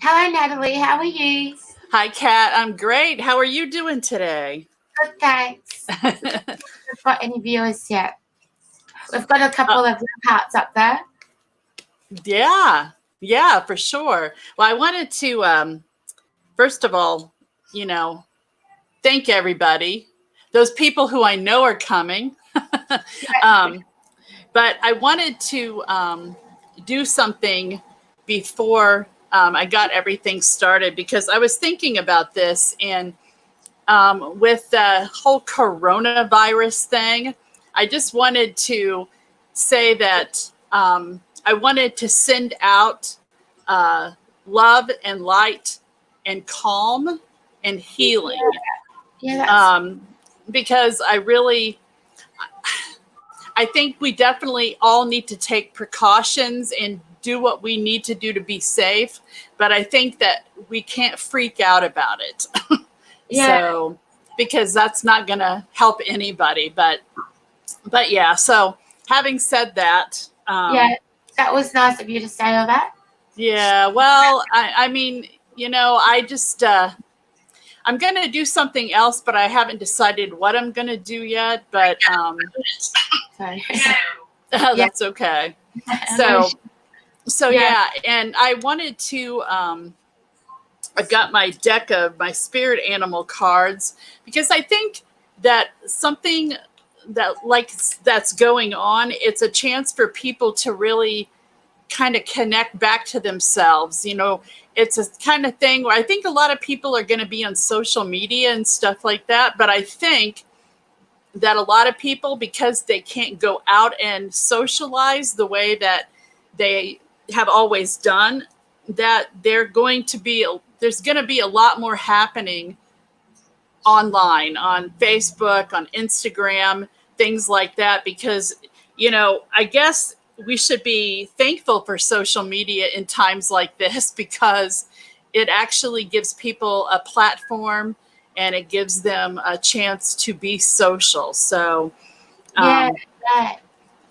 Hello, Natalie. How are you? Hi, Kat. I'm great. How are you doing today? Good, thanks. We've got any viewers yet? We've got a couple of hearts up there. Yeah, for sure. Well, I wanted to, first of all, you know, thank everybody, those people who I know are coming. But I wanted to do something before I got everything started because I was thinking about this and with the whole coronavirus thing, I just wanted to say that I wanted to send out uh, love and light and calm and healing Yeah, because I think we definitely all need to take precautions and do what we need to do to be safe. But I think that we can't freak out about it. yeah, So, because that's not going to help anybody. But yeah. So, having said that, yeah. That was nice of you to say all that. yeah. Well, I mean, I just I'm going to do something else, but I haven't decided what I'm going to do yet. But Sorry. that's okay. So, yeah, and I wanted to. I've got my deck of my spirit animal cards because I think that something that's going on, it's a chance for people to really kind of connect back to themselves. It's a kind of thing where I think a lot of people are going to be on social media and stuff like that, but I think that a lot of people, because they can't go out and socialize the way that they have always done, that there's going to be a lot more happening online, on Facebook, on Instagram, things like that, because I guess we should be thankful for social media in times like this because it actually gives people a platform and it gives them a chance to be social. So Yeah, um, right.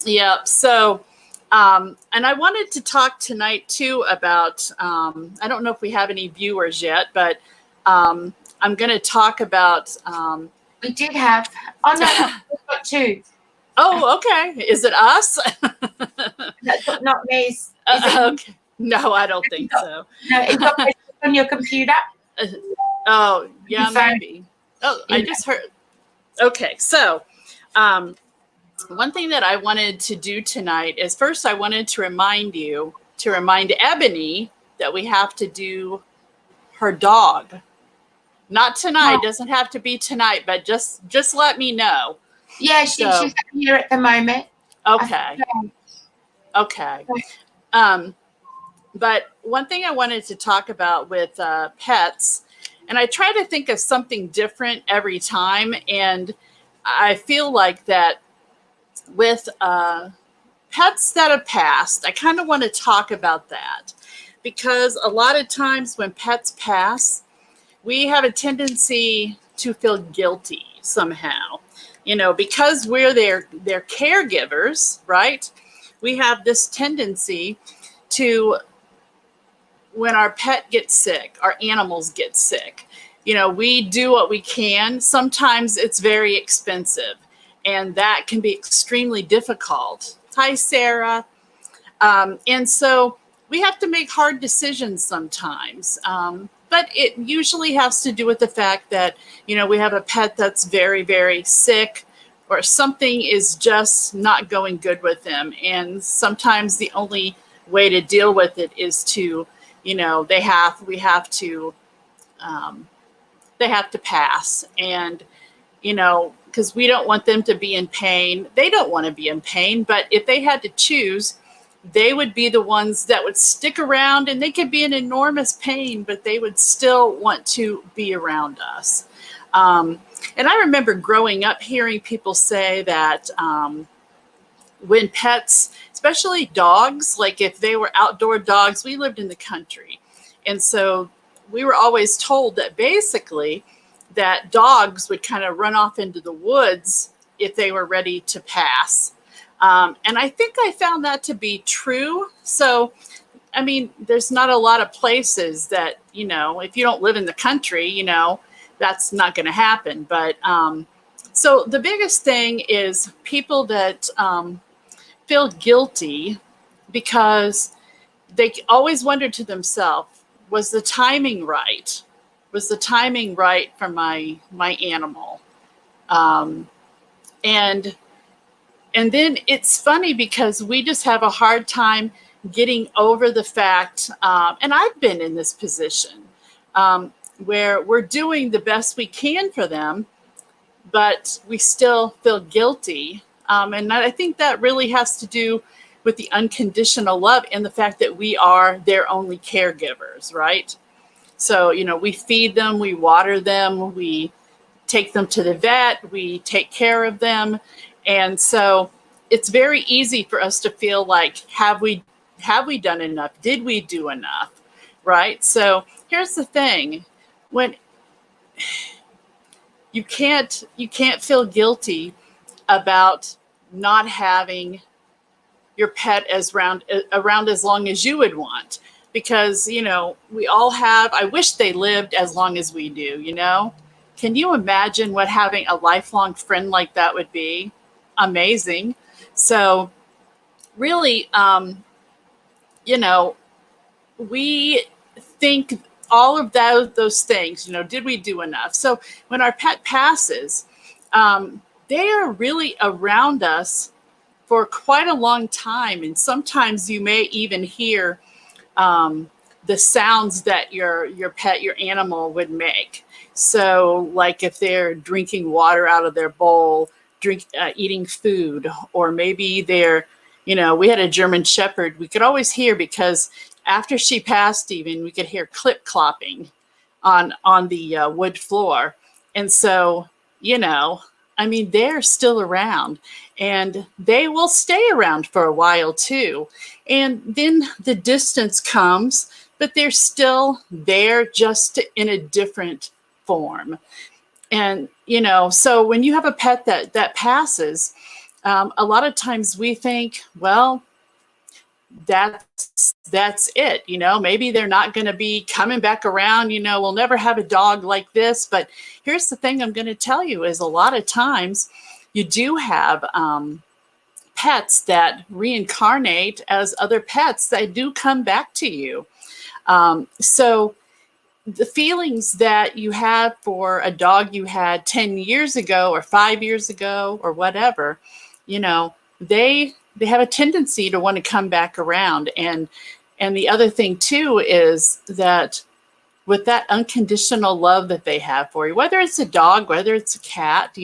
yeah. So, and I wanted to talk tonight too about, I don't know if we have any viewers yet, but I'm going to talk about. We did have. Oh no, we've got two. Oh, okay. Is it us? That's not me. Is it? Okay. No, I don't think so. No, it's got on your computer. Oh, yeah, Your phone. maybe. Oh, I just heard. Okay. So, one thing that I wanted to do tonight is first I wanted to remind Ebony that we have to do her dog. Not tonight. Oh, Doesn't have to be tonight, but just let me know. yeah, So, she's here at the moment. okay. Okay. Um, but one thing I wanted to talk about with pets, and I try to think of something different every time, and I feel like that with pets that have passed, I kind of want to talk about that because a lot of times when pets pass, we have a tendency to feel guilty somehow. Because we're their caregivers, right? We have this tendency to, when our pet gets sick, our animals get sick, we do what we can. Sometimes it's very expensive, and that can be extremely difficult. Hi, Sarah. And so we have to make hard decisions sometimes. But it usually has to do with the fact that, we have a pet that's very, very sick, or something is just not going good with them. And sometimes the only way to deal with it is to, um, they have to pass. And, because we don't want them to be in pain. They don't want to be in pain, but if they had to choose, they would be the ones that would stick around, and they could be in enormous pain, but they would still want to be around us. And I remember growing up hearing people say that when pets, especially dogs, like if they were outdoor dogs, we lived in the country. And so we were always told that basically that dogs would kind of run off into the woods if they were ready to pass. And I think I found that to be true. So I mean, there's not a lot of places that, if you don't live in the country, that's not going to happen. But so the biggest thing is people that feel guilty because they always wonder to themselves, was the timing right? Was the timing right for my animal? Um, and then it's funny because we just have a hard time getting over the fact, and I've been in this position, where we're doing the best we can for them, but we still feel guilty. And I think that really has to do with the unconditional love and the fact that we are their only caregivers, right? So, we feed them, we water them, we take them to the vet, we take care of them. And so it's very easy for us to feel like, have we done enough? Did we do enough? Right? So here's the thing. When you can't feel guilty about not having your pet around as long as you would want, because we all have, I wish they lived as long as we do. Can you imagine what having a lifelong friend like that would be? Amazing. So really, we think all of those things, did we do enough? So when our pet passes, they are really around us for quite a long time. And sometimes you may even hear the sounds that your pet, your animal would make. So like if they're drinking water out of their bowl, eating food, or maybe they're, we had a German Shepherd, we could always hear, because after she passed, even we could hear clip clopping on the wood floor. And so, they're still around, and they will stay around for a while too. And then the distance comes, but they're still there, just in a different form. And, so when you have a pet that passes, a lot of times we think, well, that's it. Maybe they're not going to be coming back around. We'll never have a dog like this. But here's the thing I'm going to tell you is, a lot of times you do have pets that reincarnate as other pets that do come back to you. So the feelings that you have for a dog you had 10 years ago or 5 years ago or whatever, they have a tendency to want to come back around. And the other thing too is that with that unconditional love that they have for you, whether it's a dog, whether it's a cat,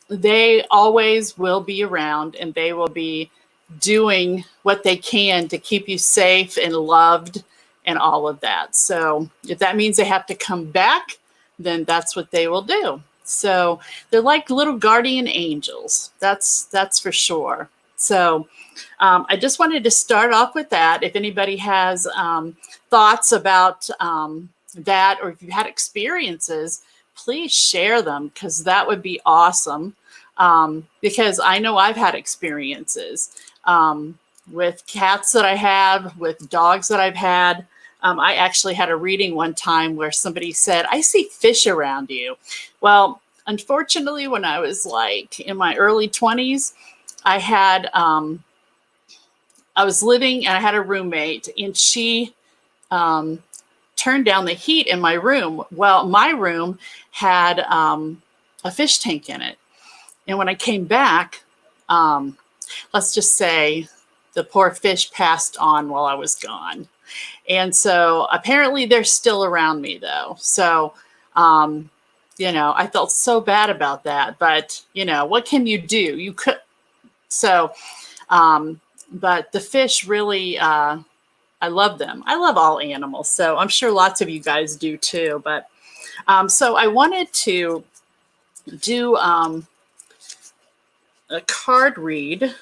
they always will be around, and they will be doing what they can to keep you safe and loved and all of that. So if that means they have to come back, then that's what they will do. So they're like little guardian angels. That's for sure. So I just wanted to start off with that. If anybody has thoughts about that, or if you had experiences, please share them, because that would be awesome. Because I know I've had experiences with cats that I have, with dogs that I've had. I actually had a reading one time where somebody said, I see fish around you. Well, unfortunately, when I was like in my early 20s, I was living, and I had a roommate, and she turned down the heat in my room. Well, my room had a fish tank in it. And when I came back, let's just say the poor fish passed on while I was gone. And so apparently they're still around me though. So, I felt so bad about that, but what can you do? You could, so, but the fish really, I love them. I love all animals. So I'm sure lots of you guys do too. But, so I wanted to do, a card read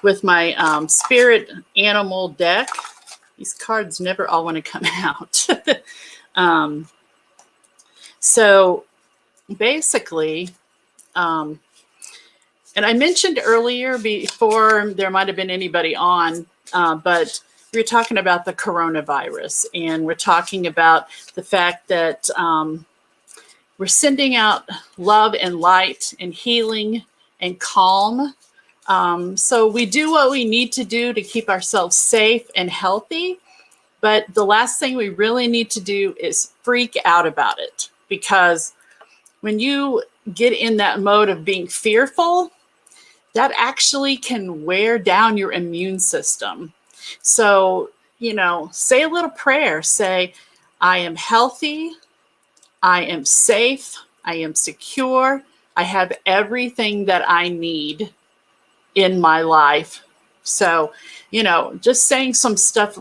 with my spirit animal deck. These cards never all want to come out. So basically, And I mentioned earlier before there might have been anybody on, but we were talking about the coronavirus, and we're talking about the fact that we're sending out love and light and healing and calm. So we do what we need to do to keep ourselves safe and healthy. But the last thing we really need to do is freak out about it, because when you get in that mode of being fearful, that actually can wear down your immune system. So, say a little prayer. Say, I am healthy. I am safe. I am secure. I have everything that I need in my life. So, just saying some stuff,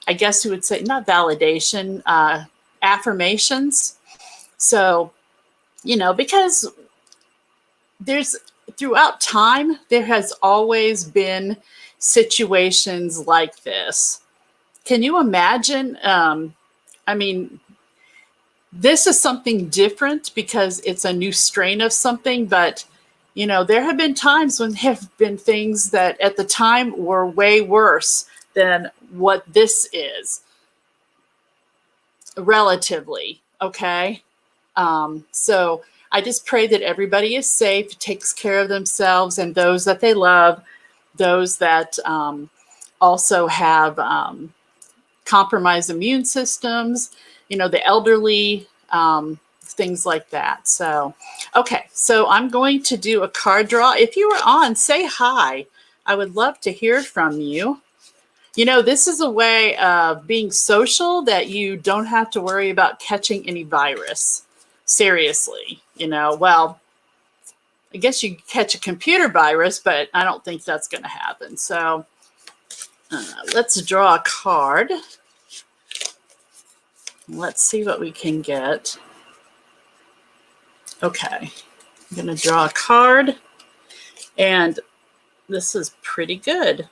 I guess you would say, not validation, affirmations. So, because throughout time, there has always been situations like this. Can you imagine? This is something different because it's a new strain of something, but there have been times when there have been things that at the time were way worse than what this is, relatively, okay? So I just pray that everybody is safe, takes care of themselves and those that they love, those that also have compromised immune systems, the elderly, things like that. So, okay, so I'm going to do a card draw. If you are on, say hi. I would love to hear from you. This is a way of being social that you don't have to worry about catching any virus. Seriously, well, I guess you catch a computer virus, but I don't think that's going to happen. So let's draw a card. Let's see what we can get. Okay, I'm going to draw a card, and this is pretty good.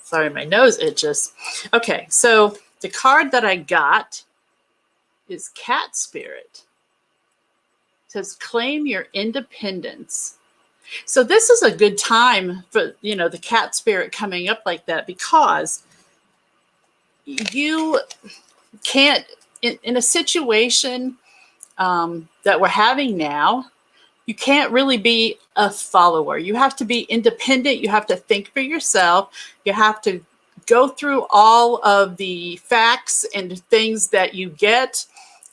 Sorry, my nose itches. Okay, so the card that I got is Cat Spirit. It says, claim your independence. So this is a good time for, the cat spirit coming up like that, because you can't, in a situation that we're having now, you can't really be a follower. You have to be independent. You have to think for yourself. You have to go through all of the facts and things that you get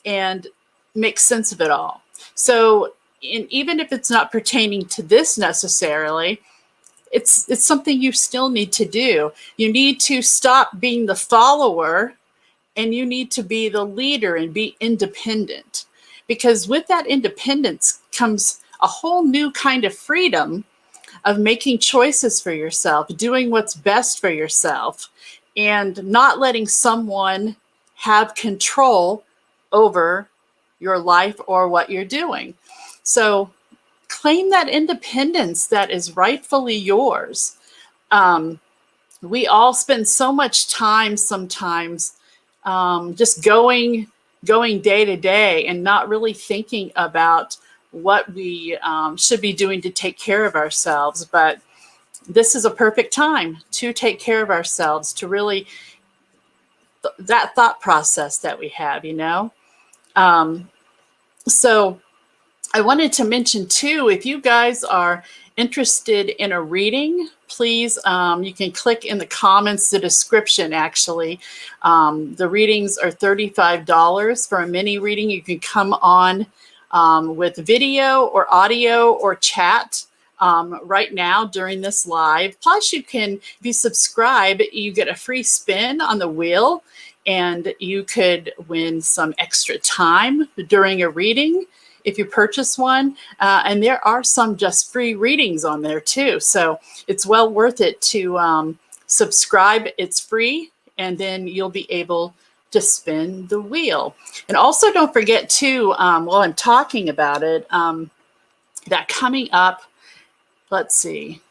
and make sense of it all. So even if it's not pertaining to this necessarily, it's something you still need to do. You need to stop being the follower, and you need to be the leader and be independent. Because with that independence comes a whole new kind of freedom of making choices for yourself, doing what's best for yourself, and not letting someone have control over your life or what you're doing. So claim that independence that is rightfully yours. We all spend so much time sometimes just going day to day and not really thinking about what we should be doing to take care of ourselves. But this is a perfect time to take care of ourselves, to really, that thought process that we have, So I wanted to mention too, if you guys are interested in a reading, please, you can click in the comments, the description actually. The readings are $35 for a mini reading. You can come on with video or audio or chat right now during this live. Plus you can, if you subscribe, you get a free spin on the wheel, and you could win some extra time during a reading if you purchase one. And there are some just free readings on there too. So it's well worth it to subscribe. It's free, and then you'll be able to spin the wheel. And also don't forget too, while I'm talking about it, that coming up, let's see,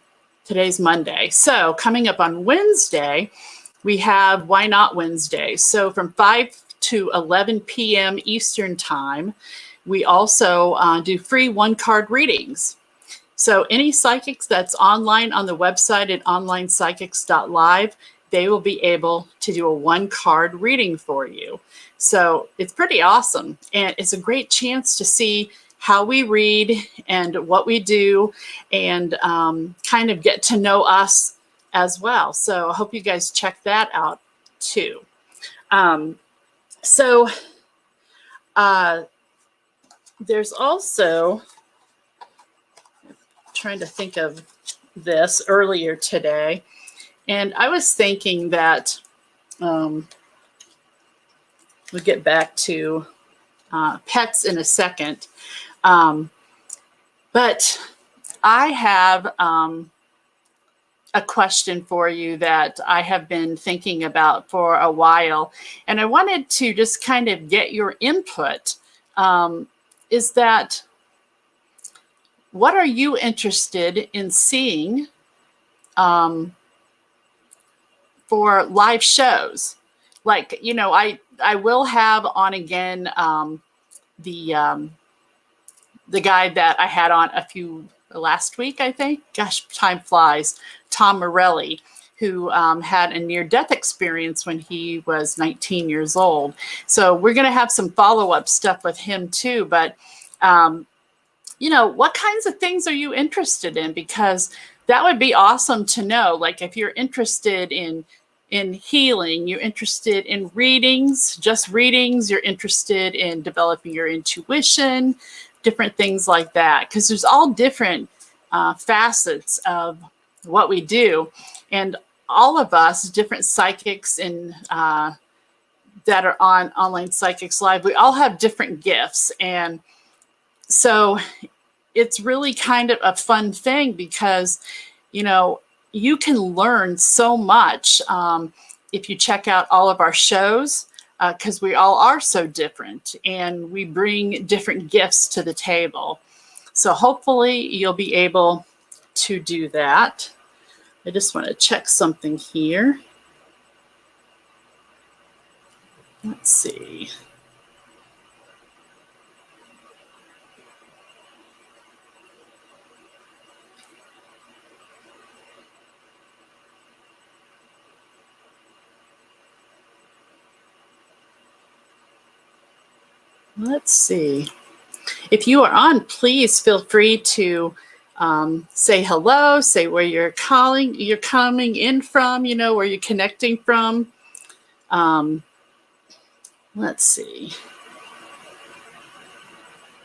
today's Monday. So coming up on Wednesday, we have Why Not Wednesday. So from 5 to 11 p.m. Eastern time, we also do free one-card readings. So any psychics that's online on the website at onlinepsychics.live, they will be able to do a 1-card reading for you. So it's pretty awesome. And it's a great chance to see how we read and what we do, and kind of get to know us as well. So I hope you guys check that out too. There's also, trying to think of this earlier today, and I was thinking that we'll get back to pets in a second. But I have a question for you that I have been thinking about for a while, and I wanted to just kind of get your input. Is that, what are you interested in seeing for live shows? Like, you know, I will have on again the guy that I had on last week, I think. Gosh, time flies. Tom Morelli, who had a near-death experience when he was 19 years old. So we're going to have some follow-up stuff with him too. But, you know, what kinds of things are you interested in? Because that would be awesome to know. Like, if you're interested in healing, you're interested in readings, just readings, you're interested in developing your intuition, different things like that, because there's all different facets of what we do, and all of us, different psychics and that are on Online Psychics Live, we all have different gifts, and so it's really kind of a fun thing because, you know, you can learn so much if you check out all of our shows, because we all are so different and we bring different gifts to the table. So hopefully you'll be able to do that. I just want to check something here. Let's see. Let's see. If you are on, please feel free to say hello, say where you're coming in from, you know, where you're connecting from. Let's see.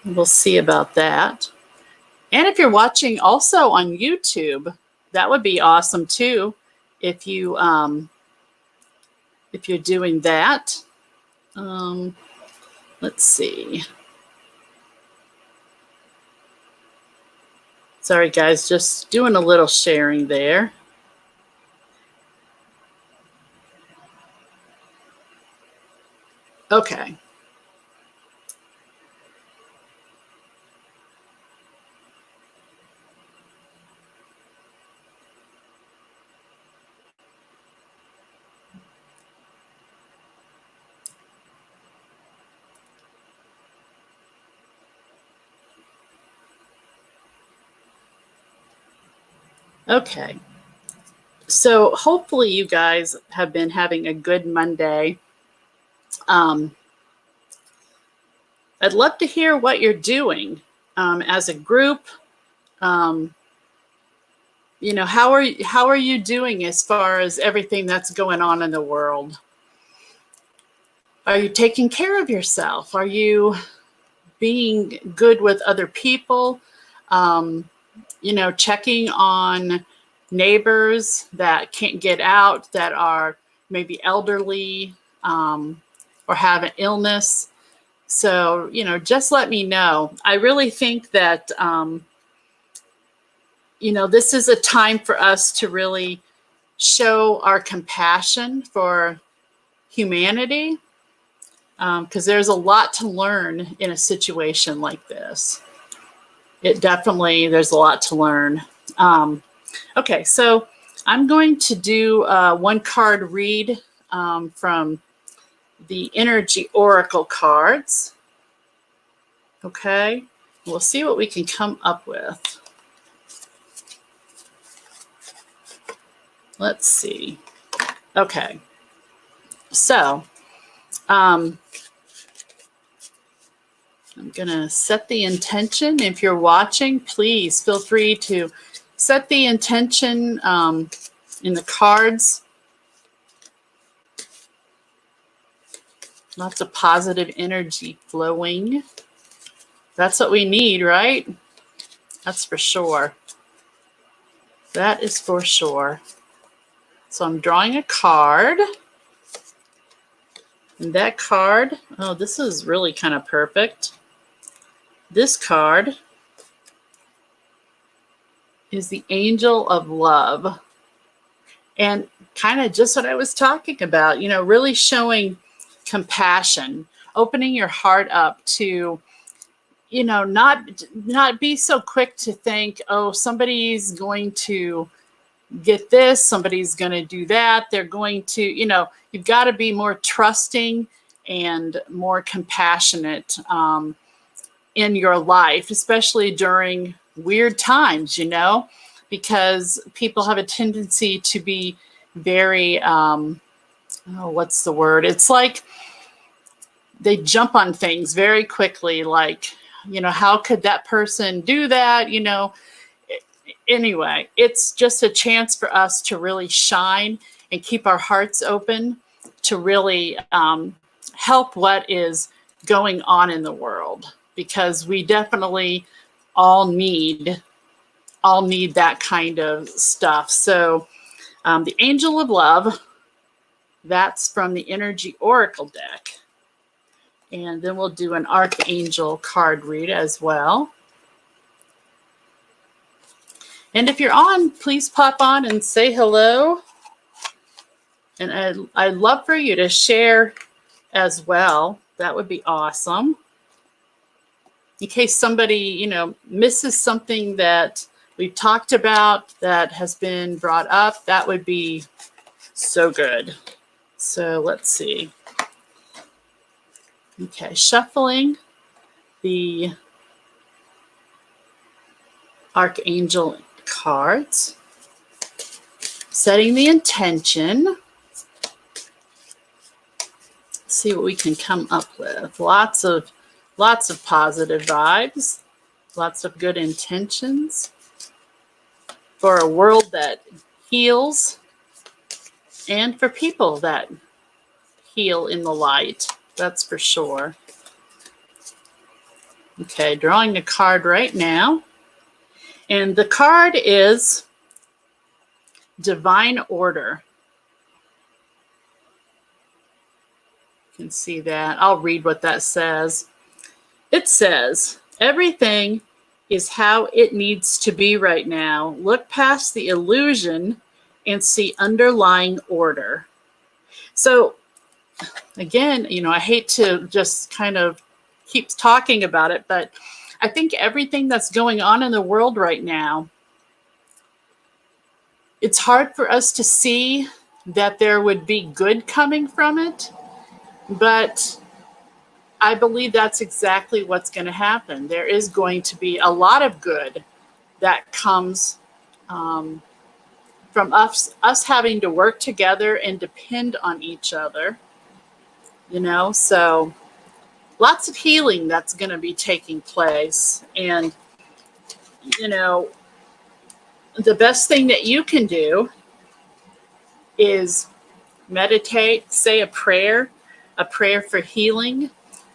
We'll see about that. And if you're watching also on YouTube, that would be awesome too. If you're doing that. Let's see. Sorry, guys, just doing a little sharing there. Okay. Okay. So hopefully you guys have been having a good Monday. I'd love to hear what you're doing as a group. You know, how are you doing as far as everything that's going on in the world? Are you taking care of yourself? Are you being good with other people? You know, checking on neighbors that can't get out, that are maybe elderly or have an illness. So, you know, just let me know. I really think that, you know, this is a time for us to really show our compassion for humanity, because there's a lot to learn in a situation like this. There's a lot to learn. Okay, so I'm going to do a 1-card read from the Energy Oracle cards. Okay, we'll see what we can come up with. let's see. Okay. So I'm going to set the intention. If you're watching, please feel free to set the intention in the cards. Lots of positive energy flowing. That's what we need, right? That's for sure. That is for sure. So I'm drawing a card. And that card, oh, this is really kind of perfect. This card is the Angel of Love. And kind of just what I was talking about, you know, really showing compassion, opening your heart up to, you know, not be so quick to think, oh, somebody's going to get this, somebody's going to do that. They're going to, you know, you've got to be more trusting and more compassionate in your life, especially during weird times, you know, because people have a tendency to be very, what's the word? It's like they jump on things very quickly. Like, you know, how could that person do that? You know, anyway, it's just a chance for us to really shine and keep our hearts open to really help what is going on in the world, because we definitely all need that kind of stuff. So the Angel of Love, that's from the Energy Oracle deck. And then we'll do an Archangel card read as well. And if you're on, please pop on and say hello. And I'd love for you to share as well. That would be awesome. In case somebody, you know, misses something that we've talked about that has been brought up, that would be so good. So let's see. Okay, shuffling the Archangel cards, setting the intention. See what we can come up with. Lots of positive vibes, lots of good intentions for a world that heals and for people that heal in the light. That's for sure. Okay, drawing a card right now. And the card is Divine Order. You can see that. I'll read what that says. It says, everything is how it needs to be right now. Look past the illusion and see underlying order. So again, you know, I hate to just kind of keep talking about it, but I think everything that's going on in the world right now, it's hard for us to see that there would be good coming from it, but I believe that's exactly what's going to happen. There is going to be a lot of good that comes from us having to work together and depend on each other, you know, so lots of healing that's going to be taking place. And, you know, the best thing that you can do is meditate, say a prayer for healing,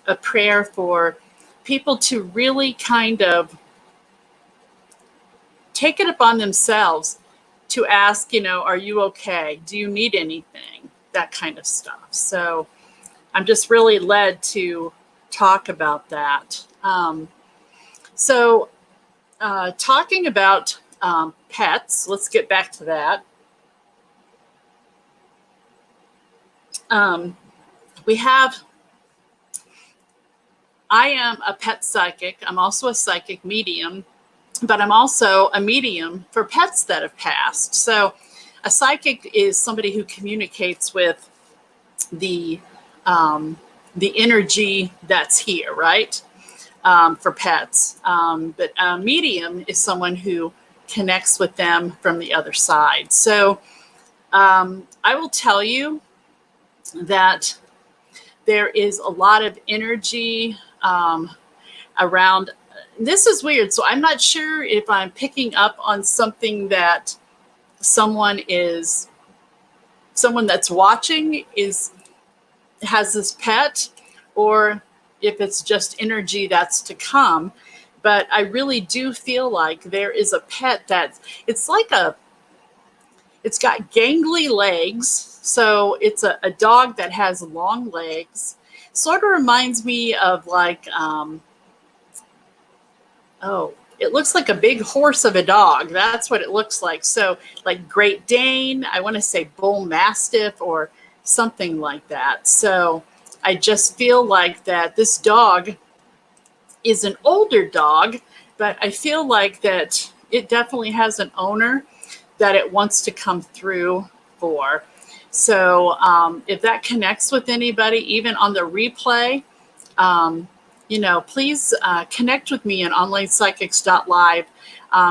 a prayer for people to really kind of take it upon themselves to ask, you know, are you okay? Do you need anything? That kind of stuff. So I'm just really led to talk about that. Talking about pets, let's get back to that. I am a pet psychic. I'm also a psychic medium, but I'm also a medium for pets that have passed. So a psychic is somebody who communicates with the energy that's here, right? For pets. But a medium is someone who connects with them from the other side. So I will tell you that there is a lot of energy around. This is weird. So I'm not sure if I'm picking up on something that someone that's watching has this pet, or if it's just energy that's to come. But I really do feel like there is a pet that it's like it's got gangly legs. So it's a dog that has long legs. Sort of reminds me of like, it looks like a big horse of a dog. That's what it looks like. So like Great Dane, I want to say Bull Mastiff or something like that. So I just feel like that this dog is an older dog, but I feel like that it definitely has an owner that it wants to come through for. So if that connects with anybody, even on the replay, please connect with me on onlinepsychics.live.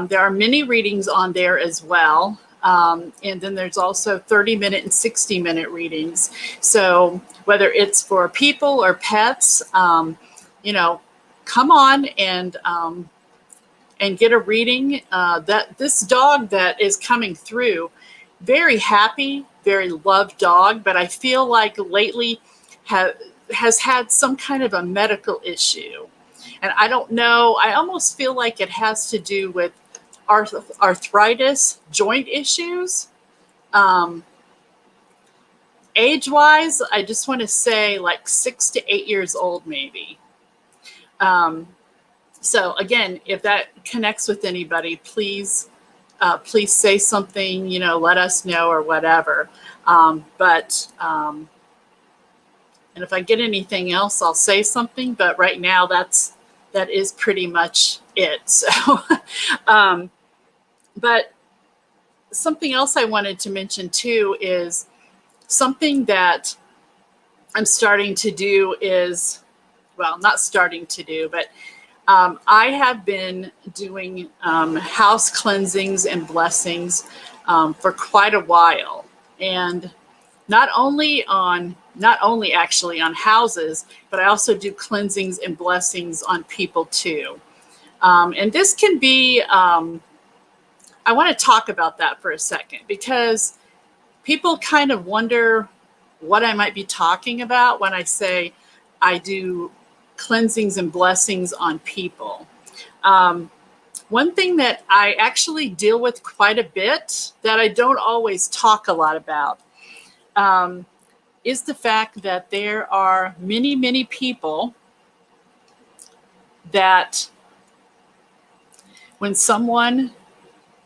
There are many readings on there as well. And then there's also 30-minute and 60-minute readings. So whether it's for people or pets, come on and get a reading. That this dog that is coming through, very happy, very loved dog, but I feel like lately has had some kind of a medical issue. And I don't know, I almost feel like it has to do with arthritis, joint issues. Age-wise, I just want to say like 6 to 8 years old, maybe. So again, if that connects with anybody, please say something, let us know or whatever. And if I get anything else, I'll say something. But right now, that is pretty much it. So, but something else I wanted to mention too is something that I'm starting to do is, well, not starting to do, but I have been doing house cleansings and blessings for quite a while. And not only actually on houses, but I also do cleansings and blessings on people too. And this can be, I want to talk about that for a second, because people kind of wonder what I might be talking about when I say I do cleansings and blessings on people. One thing that I actually deal with quite a bit that I don't always talk a lot about is the fact that there are many, many people that when someone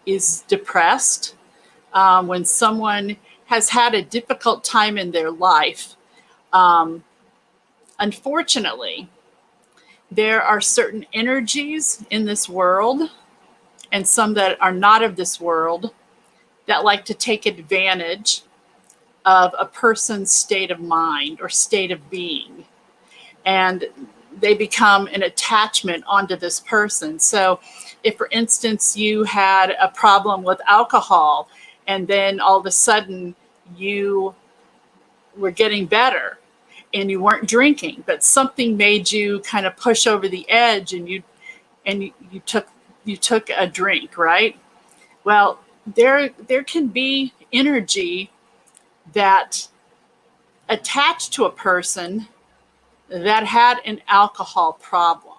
is depressed, when someone has had a difficult time in their life, unfortunately, there are certain energies in this world and some that are not of this world that like to take advantage of a person's state of mind or state of being. And they become an attachment onto this person. So if, for instance, you had a problem with alcohol and then all of a sudden you were getting better and you weren't drinking, but something made you kind of push over the edge and you took a drink, right? Well, there can be energy that attached to a person that had an alcohol problem.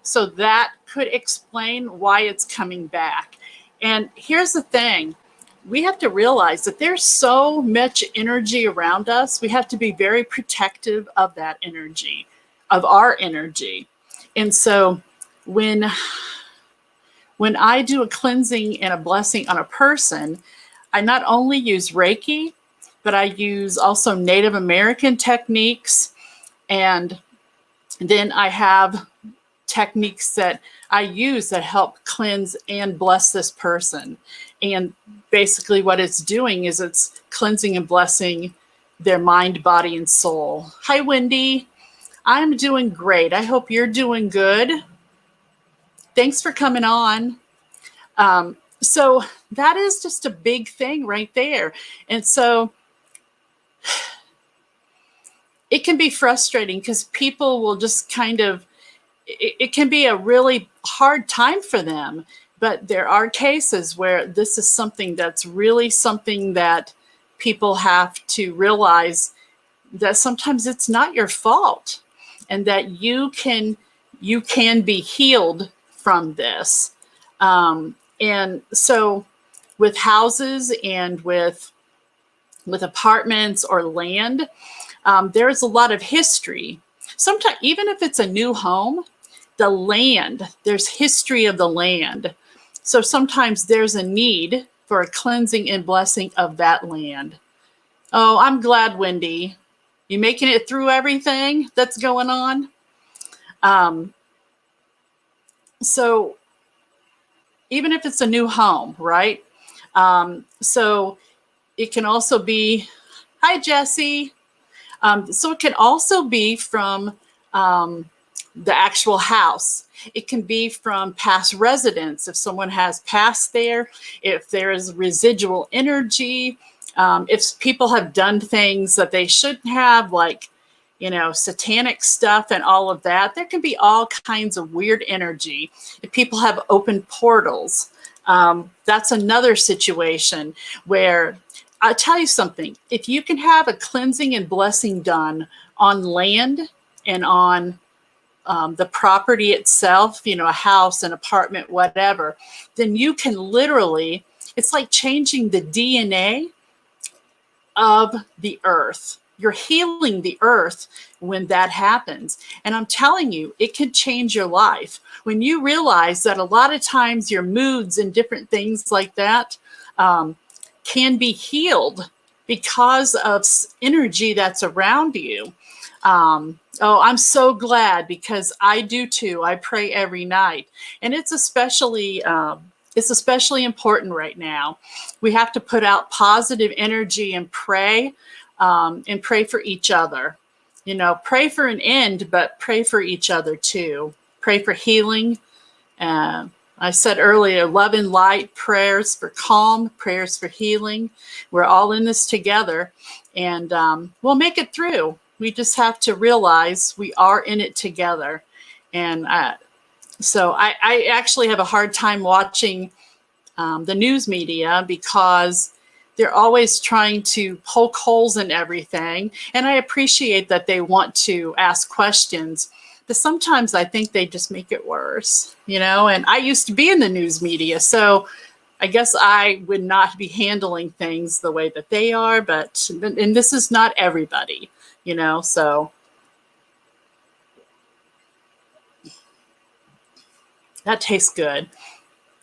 So that could explain why it's coming back. And here's the thing. We have to realize that there's so much energy around us. We have to be very protective of that energy, of our energy. And so when I do a cleansing and a blessing on a person, I not only use Reiki, but I use also Native American techniques. And then I have techniques that I use that help cleanse and bless this person. And basically what it's doing is it's cleansing and blessing their mind, body, and soul. Hi, Wendy. I'm doing great. I hope you're doing good. Thanks for coming on. So that is just a big thing right there. And so it can be frustrating because people will just kind of, it can be a really hard time for them. But there are cases where this is something that's really something that people have to realize that sometimes it's not your fault, and that you can be healed from this. And so with houses and with apartments or land, there's a lot of history. Sometimes, even if it's a new home, the land, there's history of the land. So sometimes there's a need for a cleansing and blessing of that land. Oh, I'm glad, Wendy. You making it through everything that's going on? So even if it's a new home, right? So it can also be, hi, Jesse. So it can also be from the actual house. It can be from past residents. If someone has passed there, if there is residual energy, if people have done things that they shouldn't have, like, satanic stuff and all of that, there can be all kinds of weird energy. If people have open portals, that's another situation where, I'll tell you something, if you can have a cleansing and blessing done on land and on the property itself, a house, an apartment, whatever, then you can literally, it's like changing the DNA of the earth. You're healing the earth when that happens. And I'm telling you, it can change your life. When you realize that a lot of times your moods and different things like that can be healed because of energy that's around you. I'm so glad, because I do too. I pray every night, and it's especially important right now. We have to put out positive energy and pray for each other. Pray for an end, but pray for each other too. Pray for healing. I said earlier, love and light, prayers for calm, prayers for healing. We're all in this together, and we'll make it through. We just have to realize we are in it together. And so I actually have a hard time watching the news media, because they're always trying to poke holes in everything. And I appreciate that they want to ask questions, but sometimes I think they just make it worse, and I used to be in the news media, so I guess I would not be handling things the way that they are, and this is not everybody, so that tastes good.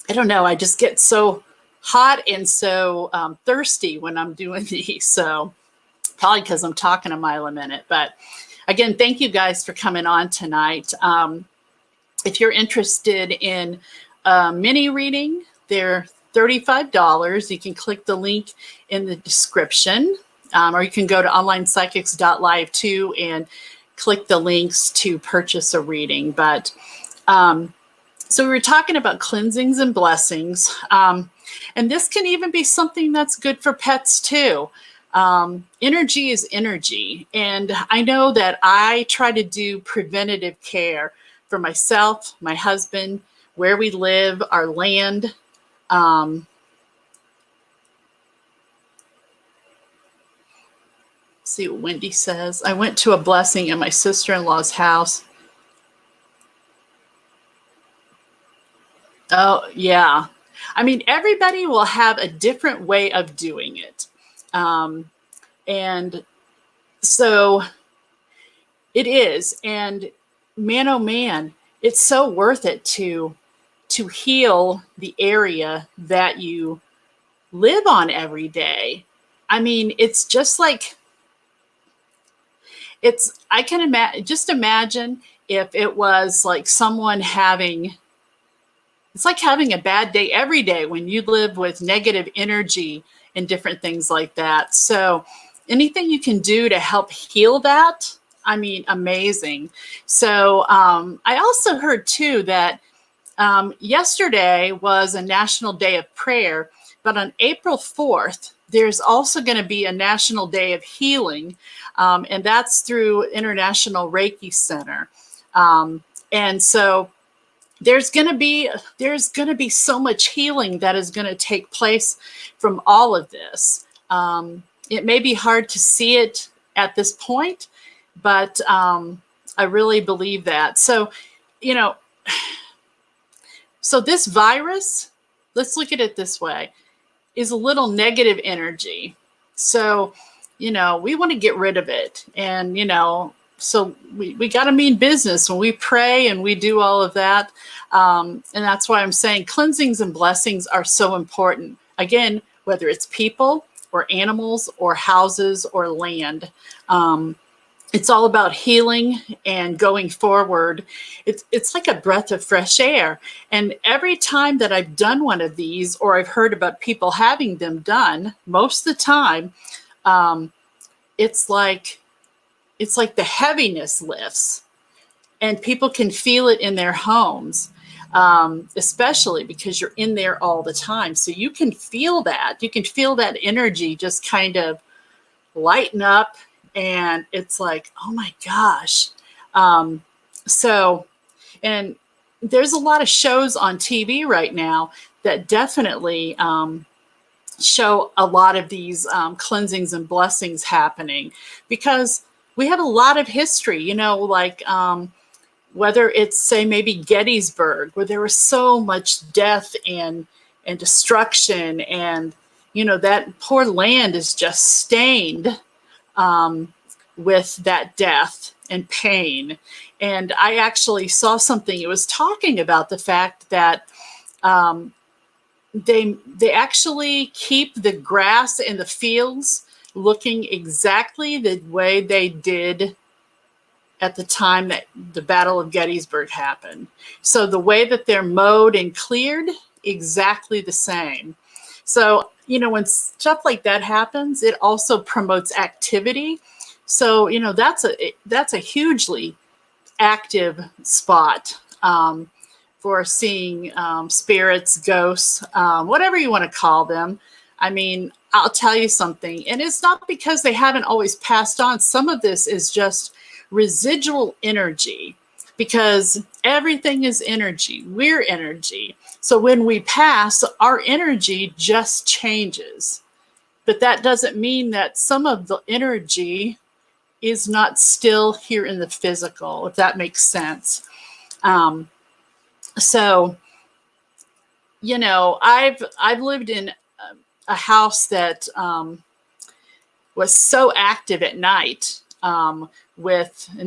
I don't know. I just get so hot and so thirsty when I'm doing these. So probably because I'm talking a mile a minute. But again, thank you guys for coming on tonight. If you're interested in a mini reading, they're $35. You can click the link in the description, or you can go to onlinepsychics.live too and click the links to purchase a reading. But so we were talking about cleansings and blessings, and this can even be something that's good for pets too. Energy is energy, and I know that I try to do preventative care for myself, my husband, where we live, our land. See what Wendy says. I went to a blessing at my sister-in-law's house. Oh, yeah. I mean, everybody will have a different way of doing it. And so it is. And man, oh man, it's so worth it to heal the area that you live on every day. I mean, it's just like, I can imagine if it was like someone it's like having a bad day every day when you live with negative energy and different things like that. So anything you can do to help heal that, I mean, amazing. So I also heard too that Yesterday was a National Day of Prayer, but on April 4th, there's also going to be a National Day of Healing, and that's through International Reiki Center. And so there's going to be so much healing that is going to take place from all of this. It may be hard to see it at this point, but I really believe that. So, so this virus, let's look at it this way, is a little negative energy. So, we want to get rid of it. And, so we got to mean business when we pray and we do all of that. And that's why I'm saying cleansings and blessings are so important. Again, whether it's people or animals or houses or land. It's all about healing and going forward. It's like a breath of fresh air. And every time that I've done one of these, or I've heard about people having them done, most of the time, it's like the heaviness lifts, and people can feel it in their homes, especially because you're in there all the time. So you can feel that. You can feel that energy just kind of lighten up. And it's like, oh my gosh. And there's a lot of shows on TV right now that definitely show a lot of these cleansings and blessings happening, because we have a lot of history, like whether it's, say, maybe Gettysburg, where there was so much death and destruction, and, that poor land is just stained with that death and pain. And I actually saw something. It was talking about the fact that they actually keep the grass in the fields looking exactly the way they did at the time that the Battle of Gettysburg happened. So the way that they're mowed and cleared, exactly the same. So, when stuff like that happens, it also promotes activity. So, that's a hugely active spot for seeing spirits, ghosts, whatever you want to call them. I mean, I'll tell you something, and it's not because they haven't always passed on. Some of this is just residual energy, because everything is energy. We're energy. So when we pass, our energy just changes. But that doesn't mean that some of the energy is not still here in the physical, if that makes sense. So, I've lived in a house that was so active at night and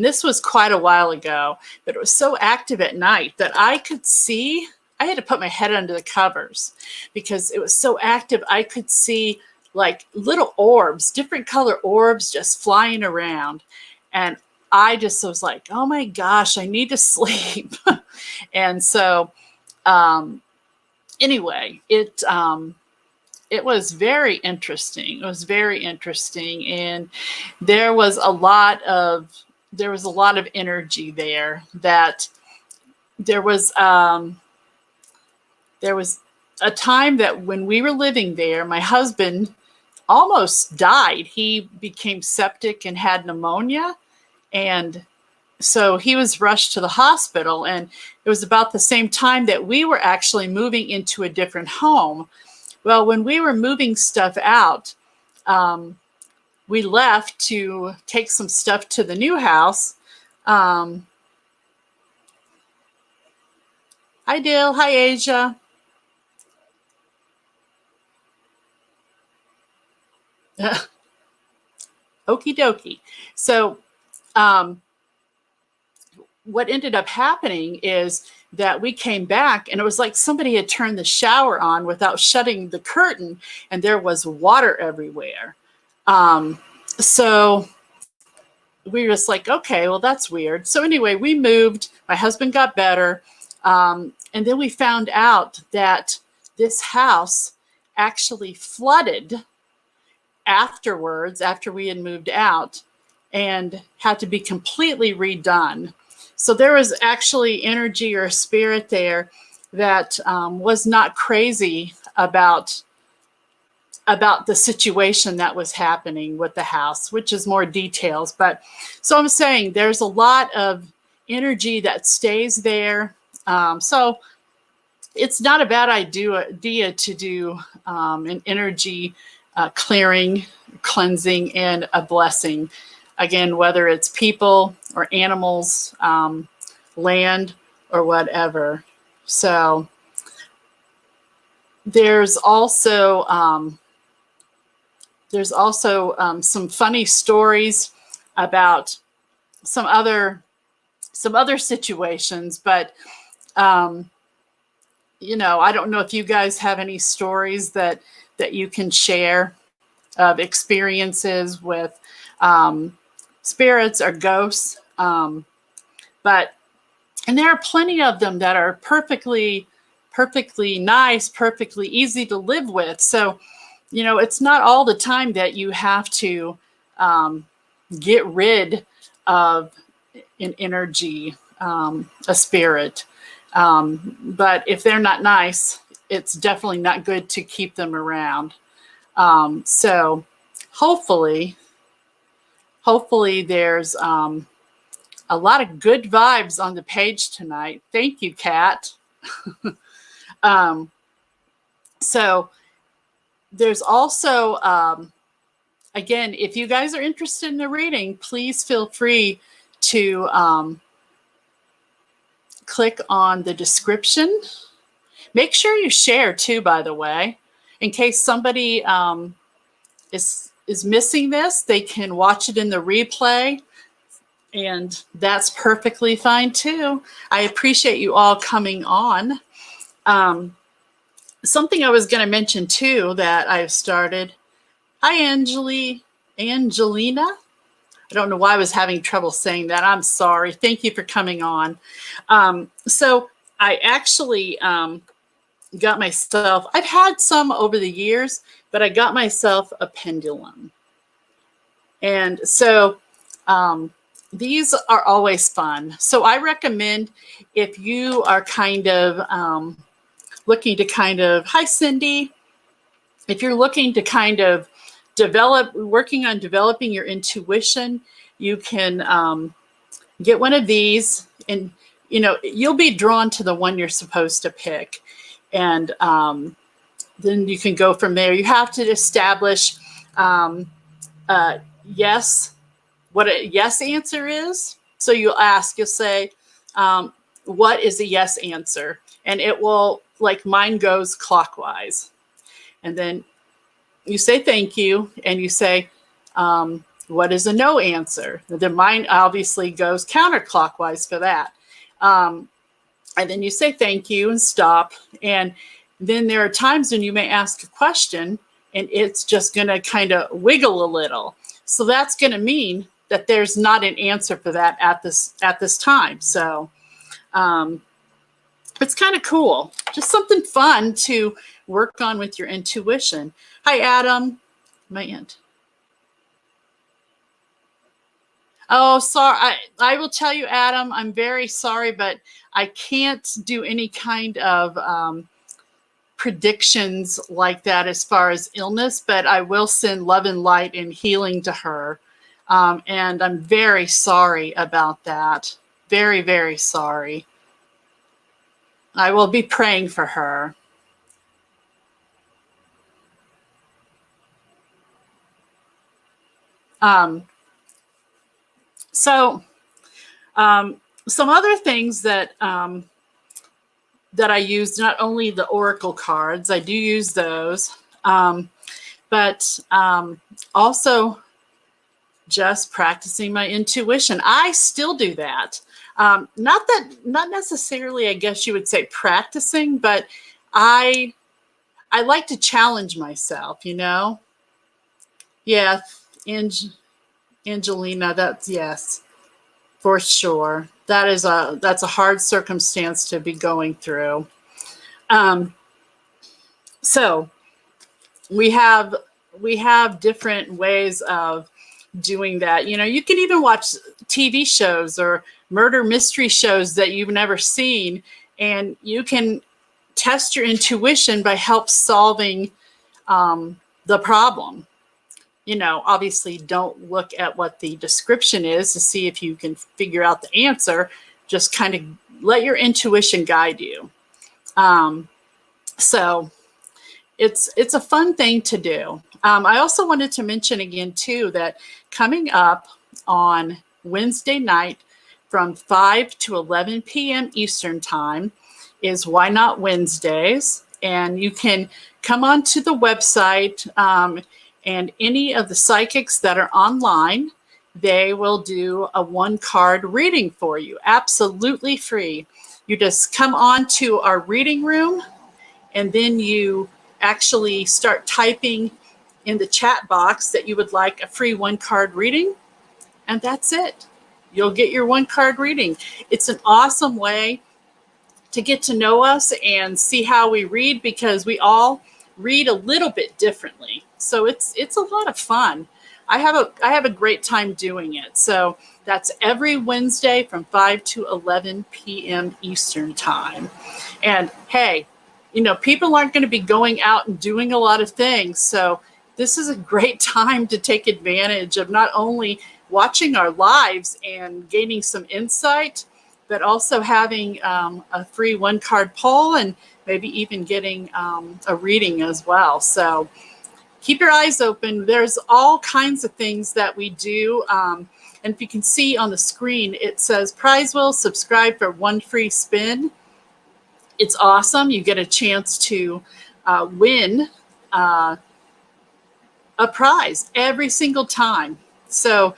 this was quite a while ago, but it was so active at night that I had to put my head under the covers because it was so active. I could see like little orbs, different color orbs just flying around. And I just was like, oh my gosh, I need to sleep. And so, anyway, it was very interesting. It was very interesting. And there was a lot of energy there. That there was a time that when we were living there, my husband almost died. He became septic and had pneumonia. And so he was rushed to the hospital. And it was about the same time that we were actually moving into a different home. Well, when we were moving stuff out, we left to take some stuff to the new house. Hi, Dale. Hi, Asia. Okie dokie. So what ended up happening is that we came back and it was like somebody had turned the shower on without shutting the curtain, and there was water everywhere. So we were just like, okay, well, that's weird. So anyway, we moved. My husband got better. And then we found out that this house actually flooded afterwards, after we had moved out, and had to be completely redone. So there was actually energy or a spirit there that was not crazy about the situation that was happening with the house, which is more details. But so I'm saying there's a lot of energy that stays there. So it's not a bad idea to do an energy clearing, cleansing, and a blessing. Again, whether it's people or animals, land, or whatever. So there's also some funny stories about some other situations, but you know, I don't know if you guys have any stories that you can share of experiences with spirits or ghosts, but and there are plenty of them that are perfectly nice, perfectly easy to live with. So, you know, it's not all the time that you have to get rid of an energy, a spirit. But if they're not nice, it's definitely not good to keep them around. So hopefully there's a lot of good vibes on the page tonight. Thank you, Kat. So there's also, again, if you guys are interested in the reading, please feel free to click on the description. Make sure you share too, by the way, in case somebody is missing this, they can watch it in the replay. And that's perfectly fine too. I appreciate you all coming on. Something I was going to mention too that I've started. Hi, Angelina. I don't know why I was having trouble saying that. I'm sorry. Thank you for coming on. So I actually got myself, I've had some over the years, but I got myself a pendulum. And so these are always fun. So I recommend if you are kind of looking to kind of, hi Cindy, if you're looking to kind of working on developing your intuition, you can get one of these, and you know, you'll be drawn to the one you're supposed to pick. And then you can go from there. You have to establish yes, what a yes answer is. So you'll say, what is a yes answer? And it will, like mine goes clockwise. And then you say thank you, and you say, what is a no answer? Then mine obviously goes counterclockwise for that. And then you say thank you and stop. And then there are times when you may ask a question and it's just going to kind of wiggle a little. So that's going to mean that there's not an answer for that at this time. So it's kind of cool. Just something fun to work on with your intuition. Hi, Adam. My aunt. Oh, sorry. I will tell you, Adam, I'm very sorry, but I can't do any kind of predictions like that as far as illness, but I will send love and light and healing to her. And I'm very sorry about that. Very, very sorry. I will be praying for her. So some other things that that I use, not only the oracle cards, I do use those, but also just practicing my intuition. I still do that. Not necessarily, I guess you would say practicing, but I like to challenge myself, you know? Yeah, Angelina, that's yes, for sure. That's a hard circumstance to be going through. So we have different ways of doing that. You know, you can even watch TV shows or murder mystery shows that you've never seen, and you can test your intuition by help solving the problem. Obviously don't look at what the description is to see if you can figure out the answer. Just kind of let your intuition guide you. So it's a fun thing to do. I also wanted to mention again too that coming up on Wednesday night from 5 to 11 p.m. Eastern time is Why Not Wednesdays. And you can come onto the website and any of the psychics that are online, they will do a 1-card reading for you, absolutely free. You just come on to our reading room, and then you actually start typing in the chat box that you would like a free 1-card reading, and that's it. You'll get your 1-card reading. It's an awesome way to get to know us and see how we read, because we all read a little bit differently. So it's a lot of fun. I have a great time doing it. So that's every Wednesday from 5 to 11 p.m. Eastern time. And hey, people aren't going to be going out and doing a lot of things. So this is a great time to take advantage of not only watching our lives and gaining some insight, but also having a free 1-card poll and maybe even getting a reading as well. So keep your eyes open. There's all kinds of things that we do. And if you can see on the screen, it says prize will subscribe for 1 free spin. It's awesome. You get a chance to win a prize every single time. So,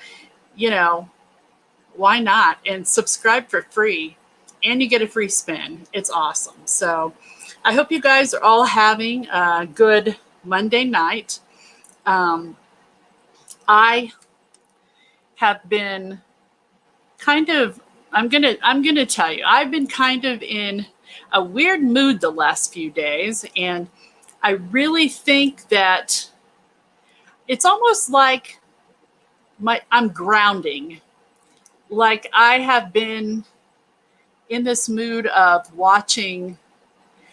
why not? And subscribe for free, and you get a free spin. It's awesome. So I hope you guys are all having a good Monday night. I have been kind of, I'm gonna tell you, I've been kind of in a weird mood the last few days, and I really think that it's almost like I'm grounding. Like I have been in this mood of watching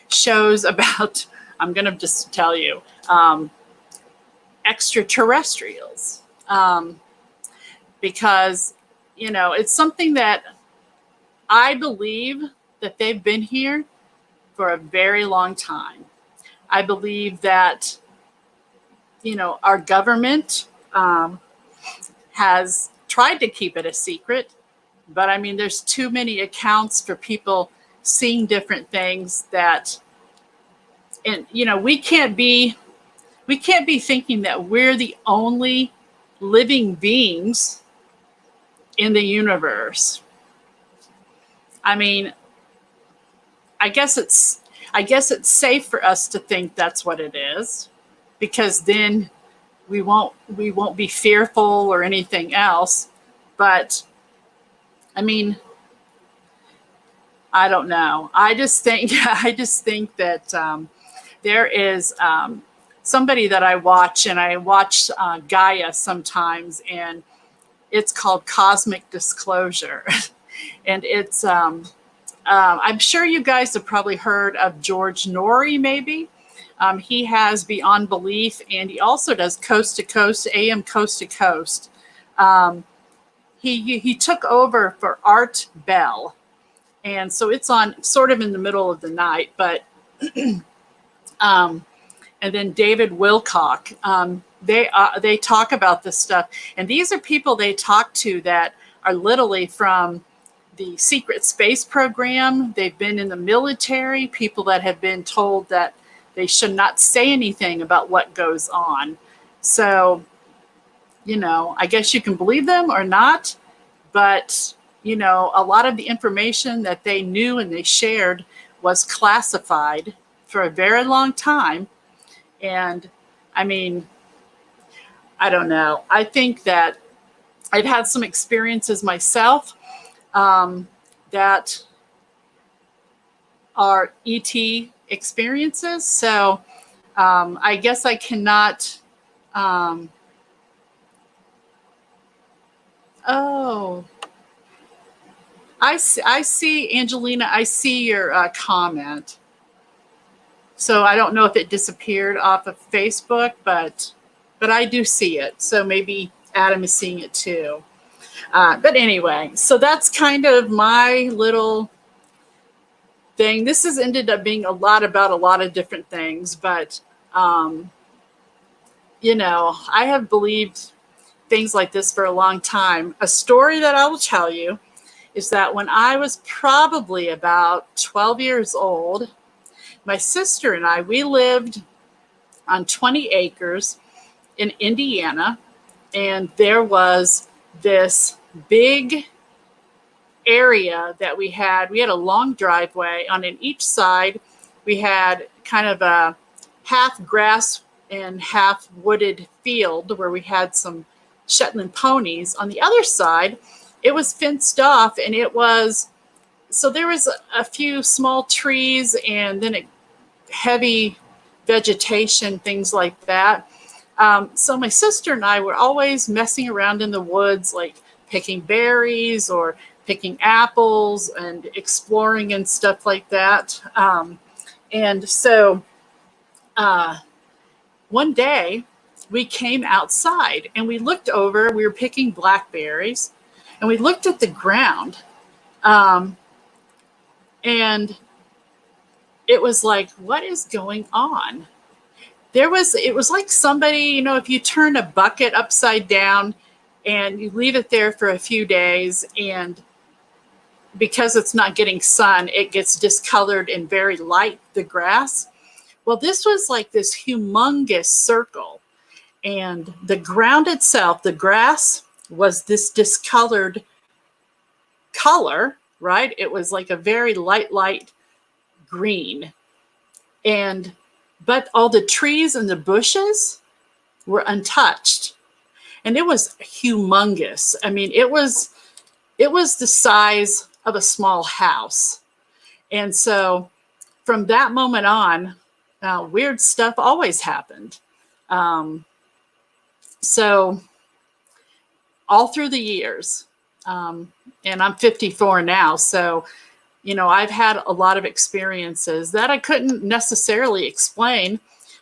shows about, I'm going to just tell you, extraterrestrials. Because, it's something that I believe that they've been here for a very long time. I believe that, our government has tried to keep it a secret, but I mean, there's too many accounts for people seeing different things that, and we can't be thinking that we're the only living beings in the universe. I mean, I guess it's safe for us to think that's what it is, because then we won't be fearful or anything else. But I mean, I don't know. I just think that there is somebody that I watch, and I watch Gaia sometimes, and it's called Cosmic Disclosure. And it's I'm sure you guys have probably heard of George Norrie, maybe. He has Beyond Belief, and he also does Coast to Coast, AM Coast to Coast. He took over for Art Bell, and so it's on sort of in the middle of the night. But and then David Wilcock, they talk about this stuff, and these are people they talk to that are literally from the secret space program. They've been in the military, people that have been told that they should not say anything about what goes on. So, I guess you can believe them or not, but, a lot of the information that they knew and they shared was classified for a very long time. And I mean, I don't know. I think that I've had some experiences myself that are ET experiences. So I guess I cannot. Oh, I see, Angelina. I see your comment. So I don't know if it disappeared off of Facebook, but I do see it. So maybe Adam is seeing it too. But anyway, so that's kind of my little thing. This has ended up being a lot about a lot of different things, but you know, I have believed things like this for a long time. A story that I will tell you is that when I was probably about 12 years old, my sister and I, we lived on 20 acres in Indiana, and there was this big area that we had. We had a long driveway. On each side, we had kind of a half grass and half wooded field where we had some Shetland ponies. On the other side, it was fenced off, and it was, so there was a few small trees and then a heavy vegetation, things like that. So my sister and I were always messing around in the woods, like picking berries or picking apples and exploring and stuff like that. And so one day we came outside and we looked over, we were picking blackberries, and we looked at the ground. And it was like, what is going on? It was like somebody, you know, if you turn a bucket upside down and you leave it there for a few days, and because it's not getting sun, it gets discolored and very light, the grass. Well, this was like this humongous circle, and the ground itself, the grass, was this discolored color, right? It was like a very light green. But all the trees and the bushes were untouched. And it was humongous. I mean, it was the size of a small house. And so from that moment on, weird stuff always happened. So all through the years, and I'm 54 now, so, you know, I've had a lot of experiences that I couldn't necessarily explain,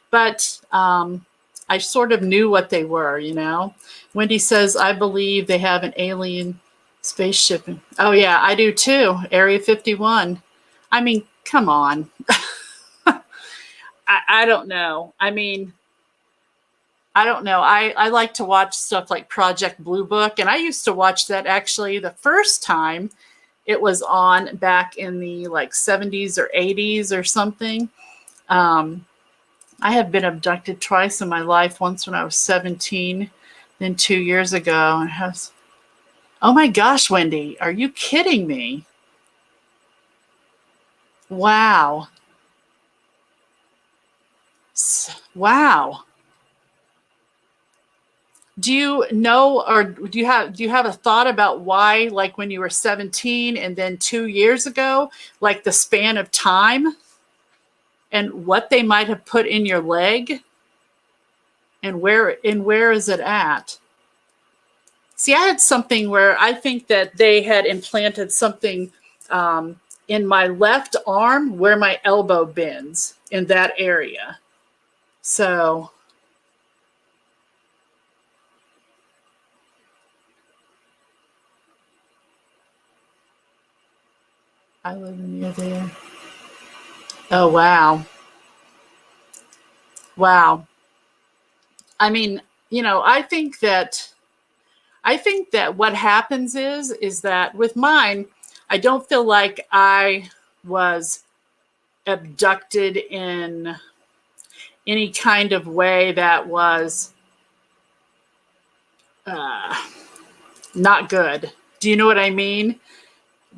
but I sort of knew what they were, you know. Wendy says, I believe they have an alien spaceship. Oh, yeah, I do too. Area 51. I mean, come on. I don't know. I mean, I don't know. I like to watch stuff like Project Blue Book, and I used to watch that actually the first time it was on back in the like 70s or 80s or something. I have been abducted twice in my life, once when I was 17, then 2 years ago. And has, oh my gosh, Wendy, are you kidding me? Wow. Wow. Do you know, or do you have a thought about why, like when you were 17 and then 2 years ago, like the span of time and what they might have put in your leg and where is it at? See, I had something where I think that they had implanted something in my left arm where my elbow bends, in that area. So I live near there. Oh, wow. Wow. I mean, you know, I think that what happens is that with mine, I don't feel like I was abducted in any kind of way that was not good. Do you know what I mean?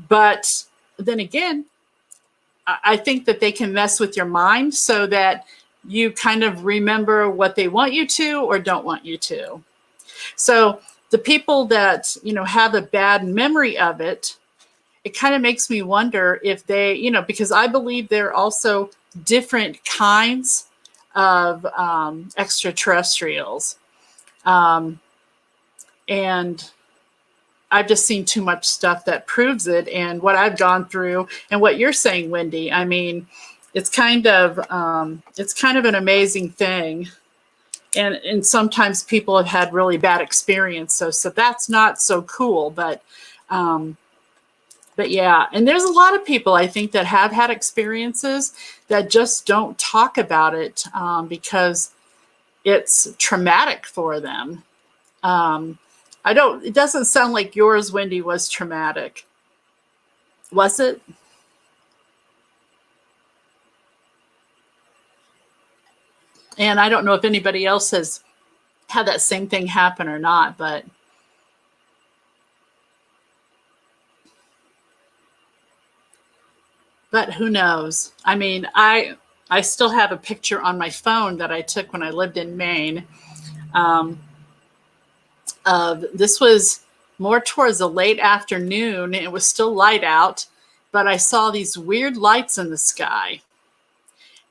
But then again, I think that they can mess with your mind so that you kind of remember what they want you to or don't want you to. So the people that, you know, have a bad memory of it, it kind of makes me wonder if they, you know, because I believe there are also different kinds of extraterrestrials. And I've just seen too much stuff that proves it, and what I've gone through and what you're saying, Wendy. I mean, it's kind of an amazing thing. And sometimes people have had really bad experiences, so that's not so cool. But yeah, and there's a lot of people I think that have had experiences that just don't talk about it because it's traumatic for them. It doesn't sound like yours, Wendy, was traumatic. Was it? And I don't know if anybody else has had that same thing happen or not, but who knows? I mean, I still have a picture on my phone that I took when I lived in Maine. This was more towards the late afternoon. It was still light out, but I saw these weird lights in the sky.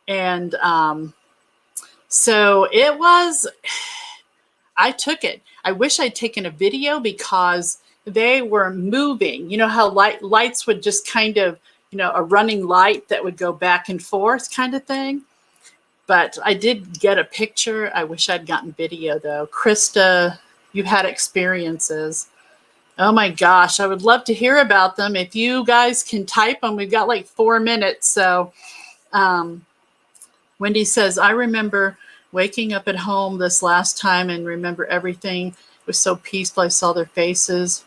And so it was, I took it. I wish I'd taken a video because they were moving. You know how lights would just kind of, a running light that would go back and forth kind of thing. But I did get a picture. I wish I'd gotten video though. Krista, you've had experiences. Oh my gosh, I would love to hear about them. If you guys can type them, we've got like 4 minutes. So Wendy says, I remember waking up at home this last time and remember everything was so peaceful. I saw their faces.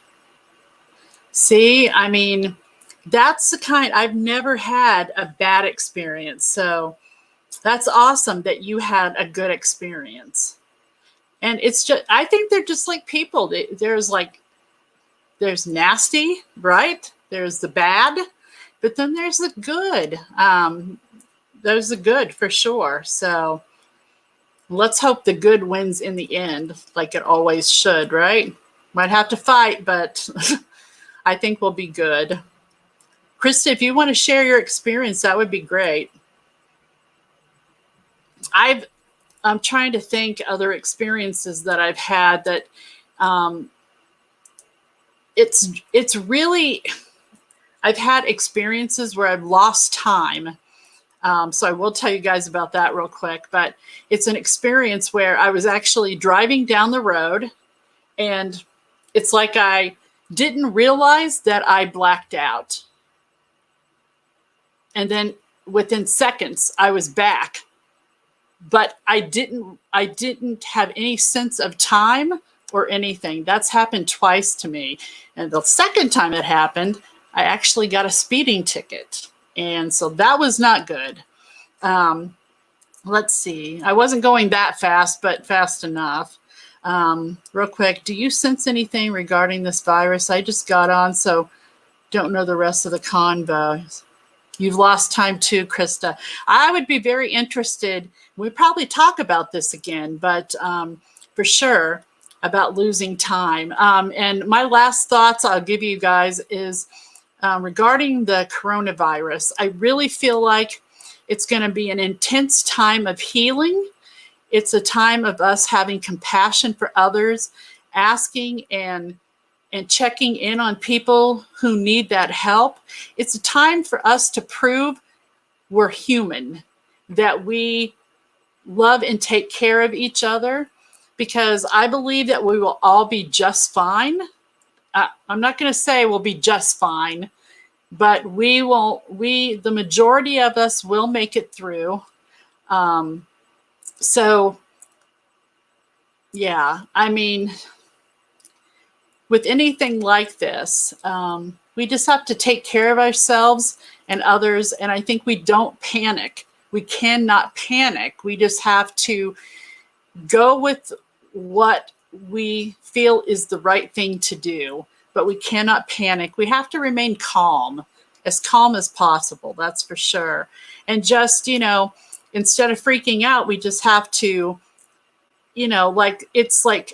See, I mean, that's the kind, I've never had a bad experience. So that's awesome that you had a good experience. And it's just, I think they're just like people. There's nasty, right? There's the bad, but then there's the good. There's the good for sure. So let's hope the good wins in the end, like it always should, right? Might have to fight, but I think we'll be good. Krista, if you want to share your experience, that would be great. I'm trying to think other experiences that I've had that it's really, I've had experiences where I've lost time. So I will tell you guys about that real quick, but it's an experience where I was actually driving down the road and it's like I didn't realize that I blacked out. And then within seconds I was back, but I didn't have any sense of time or anything. That's happened twice to me. And the second time it happened, I actually got a speeding ticket. And so that was not good. Let's see. I wasn't going that fast, but fast enough. Real quick, do you sense anything regarding this virus? I just got on, so don't know the rest of the convo. You've lost time too, Krista. I would be very interested. We probably talk about this again, but for sure about losing time. And my last thoughts I'll give you guys is regarding the coronavirus. I really feel like it's going to be an intense time of healing. It's a time of us having compassion for others, asking and checking in on people who need that help. It's a time for us to prove we're human, that we love and take care of each other, because I believe that we will all be just fine. I'm not going to say we'll be just fine, but the majority of us will make it through. So yeah, I mean, with anything like this, we just have to take care of ourselves and others. And I think we don't panic. We cannot panic. We just have to go with what we feel is the right thing to do, but we cannot panic. We have to remain calm as possible. That's for sure. And just, instead of freaking out, we just have to, it's like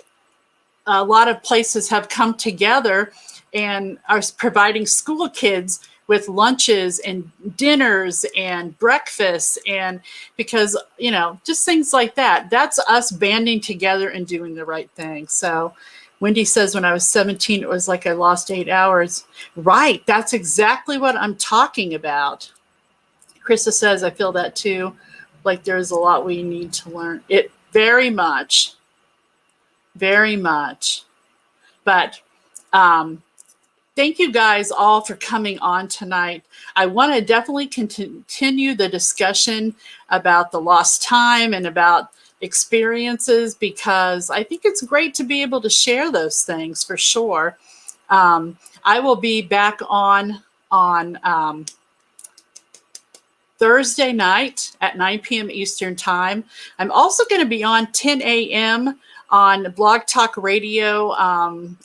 a lot of places have come together and are providing school kids with lunches and dinners and breakfasts, and because, just things like that. That's us banding together and doing the right thing. So Wendy says, when I was 17, it was like I lost 8 hours. Right. That's exactly what I'm talking about. Krista says, I feel that too. Like there's a lot we need to learn. It very much. Very much. But thank you guys all for coming on tonight. I want to definitely continue the discussion about the lost time and about experiences, because I think it's great to be able to share those things for sure. I will be back on Thursday night at 9 p.m. Eastern Time. I'm also going to be on 10 a.m. on Blog Talk Radio,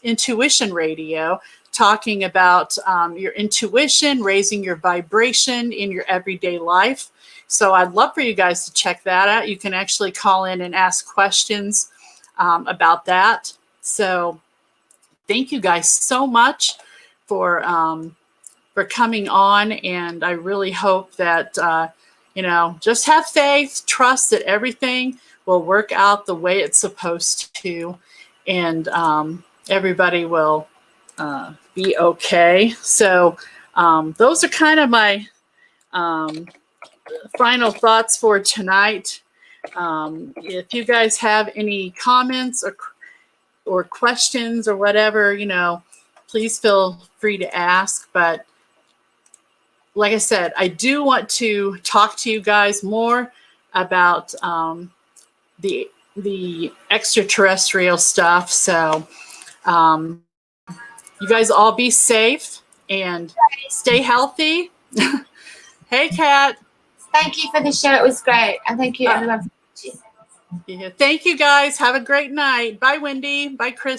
Intuition Radio, talking about your intuition, raising your vibration in your everyday life. So I'd love for you guys to check that out. You can actually call in and ask questions about that. So thank you guys so much for coming on. And I really hope that, just have faith, trust that everything will work out the way it's supposed to. And everybody will be okay. So those are kind of my final thoughts for tonight. If you guys have any comments or questions or whatever, please feel free to ask. But like I said, I do want to talk to you guys more about the extraterrestrial stuff. So you guys all be safe and stay healthy. Hey, Kat. Thank you for the show. It was great. And thank you, everyone, for watching. Yeah, thank you, guys. Have a great night. Bye, Wendy. Bye, Chris.